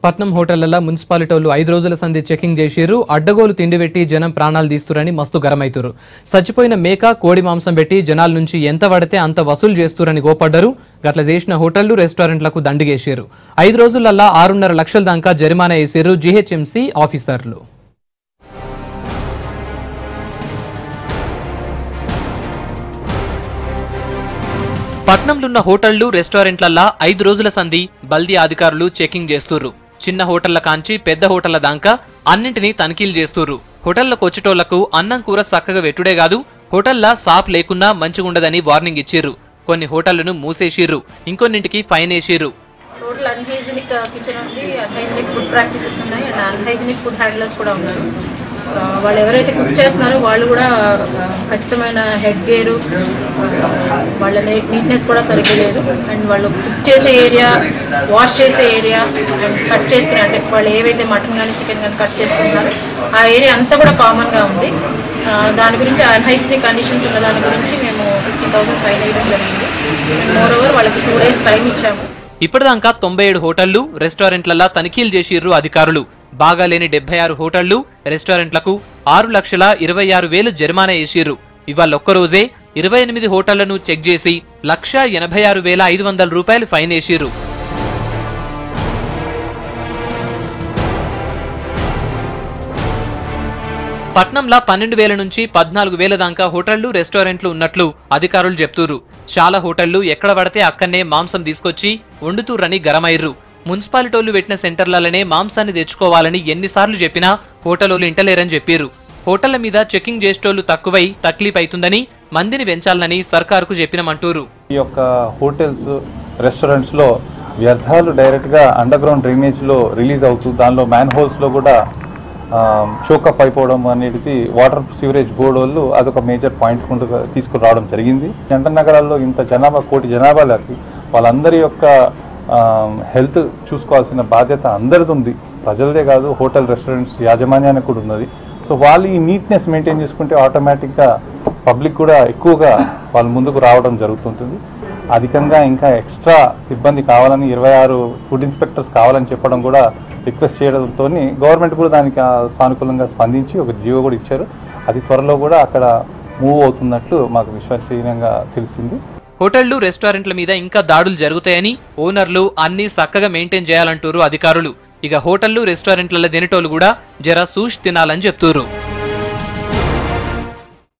పట్నం హోటళ్లలో మున్సిపాలిటీలు 5 రోజుల సంధి చెకింగ్ చేసిర్రు. అడ్డగోలు తిండి పెట్టి జనం ప్రాణాలు తీస్తురని మస్తు గరమైతురు. చచ్చిపోయిన మేక కోడి మాంసం పెట్టి జనాల నుంచి ఎంత పడితే అంత వసూలు చేస్తురని గోపడ్డరు. గట్ల చేసిన హోటళ్లు రెస్టారెంట్లకు దండిగేసిర్రు. 5 రోజులల్లా 6.5 లక్షల దాకా జరిమానా వేసిర్రు జీహెచ్ఎంసీ ఆఫీసర్లు. పట్నంలున్న హోటళ్లు రెస్టారెంట్లల్లా 5 రోజుల సంధి బల్దీ అధికారులు చెకింగ్ చేస్తుర్రు. చిన్న హోటళ్ల కాంచి పెద్ద హోటళ్ల దాకా అన్నింటినీ తనిఖీలు చేస్తుర్రు. హోటళ్లకు వచ్చేటోళ్లకు అన్నం కూర చక్కగా వెట్టుడే కాదు, హోటళ్ల సాప్ లేకున్నా మంచిగుండదని వార్నింగ్ ఇచ్చిర్రు. కొన్ని హోటళ్లను మూసేసిర్రు, ఇంకొన్నింటికి ఫైన్ వేసిర్రు. టోటల్ అన్హైజీనిక్ కిచెన్ ఉంది, అన్హైజీనిక్ ఫుడ్ ప్రాక్టీసెస్ ఉన్నాయి అండ్ అన్హైజీనిక్ ఫుడ్ హ్యాండ్లర్స్ కూడా ఉన్నారు. వాళ్ళు ఎవరైతే కుక్ చేస్తున్నారో వాళ్ళు కూడా ఖచ్చితమైన హెడ్ గేరు, వాళ్ళ నీట్నెస్ కూడా సరిగ్గా లేదు. అండ్ వాళ్ళు కుక్ చేసే ఏరియా, వాష్ చేసే ఏరియా అండ్ కట్ చేసుకుని అంటే వాళ్ళు ఏవైతే మటన్ కానీ చికెన్ కానీ కట్ చేసుకుంటున్నారో ఆ ఏరియా అంతా కూడా కామన్గా ఉంది. దాని గురించి అన్హైజీనిక్ కండిషన్స్ ఉన్న దాని గురించి మేము 50,000 ఫైన్ వేయడం జరిగింది. అండ్ మోర్ ఓవర్ వాళ్ళకి 2 days టైం ఇచ్చాము. ఇప్పటిదాకా 97 హోటళ్లు రెస్టారెంట్లలా తనిఖీలు చేసిర్రు అధికారులు. బాగా లేని 76 హోటళ్లు రెస్టారెంట్లకు 6,26,000 జరిమానా వేసిర్రు. ఇవాళ ఒక్కరోజే 28 హోటళ్లను చెక్ చేసి 1,86,500 రూపాయలు ఫైన్ వేసిర్రు. పట్నంలో 12,000 నుంచి 14,000 దాకా హోటళ్లు రెస్టారెంట్లు ఉన్నట్లు అధికారులు చెప్తున్నారు. చాలా హోటళ్లు ఎక్కడ పడితే అక్కడనే మాంసం తీసుకొచ్చి వండుతూరని గరమైర్రు. మున్సిపాలిటీలు పెట్టిన సెంటర్లనే మాంసాన్ని తెచ్చుకోవాలని ఎన్నిసార్లు చెప్పినా హోటలోలు ఇంటలేరని చెప్పారు. హోటళ్ల మీద చెకింగ్ చేసేటోళ్లు తక్కువై తక్లీఫ్ అవుతుందని మందిని పెంచాలని సర్కారుకు చెప్పినమంటూరు. ఈ యొక్క హోటల్స్ రెస్టారెంట్స్ లో వ్యర్థాలు డైరెక్ట్ గా అండర్ గ్రౌండ్ డ్రైనేజ్ లో రిలీజ్ అవుతూ దానిలో మ్యాన్ హోల్స్ లో కూడా చోకప్ అయిపోవడం అనేది వాటర్ సివరేజ్ బోర్డు వాళ్ళు అదొక మేజర్ పాయింట్ తీసుకుని రావడం జరిగింది. జంట నగరాల్లో ఇంత జనాభా, కోటి జనాభాలకి వాళ్ళందరి యొక్క హెల్త్ చూసుకోవాల్సిన బాధ్యత అందరిది ఉంది. ప్రజలదే కాదు, హోటల్ రెస్టారెంట్స్ యాజమాన్యానికి కూడా ఉన్నది. సో వాళ్ళు ఈ నీట్నెస్ మెయింటైన్ చేసుకుంటే ఆటోమేటిక్గా పబ్లిక్ కూడా ఎక్కువగా వాళ్ళ ముందుకు రావడం జరుగుతుంటుంది. అధికంగా ఇంకా ఎక్స్ట్రా సిబ్బంది కావాలని 26 ఫుడ్ ఇన్స్పెక్టర్స్ కావాలని చెప్పడం కూడా రిక్వెస్ట్ చేయడంతో గవర్నమెంట్ కూడా దానికి సానుకూలంగా స్పందించి ఒక జీవో కూడా ఇచ్చారు. అది త్వరలో కూడా అక్కడ మూవ్ అవుతున్నట్లు మాకు విశ్వసనీయంగా తెలిసింది. హోటళ్లు రెస్టారెంట్ల మీద ఇంకా దాడులు జరుగుతాయని ఓనర్లు అన్ని చక్కగా మెయింటైన్ చేయాలంటారు అధికారులు. ఇక హోటళ్లు రెస్టారెంట్ల తినేటోళ్లు కూడా జర సూష్ తినాలని చెప్తున్నారు.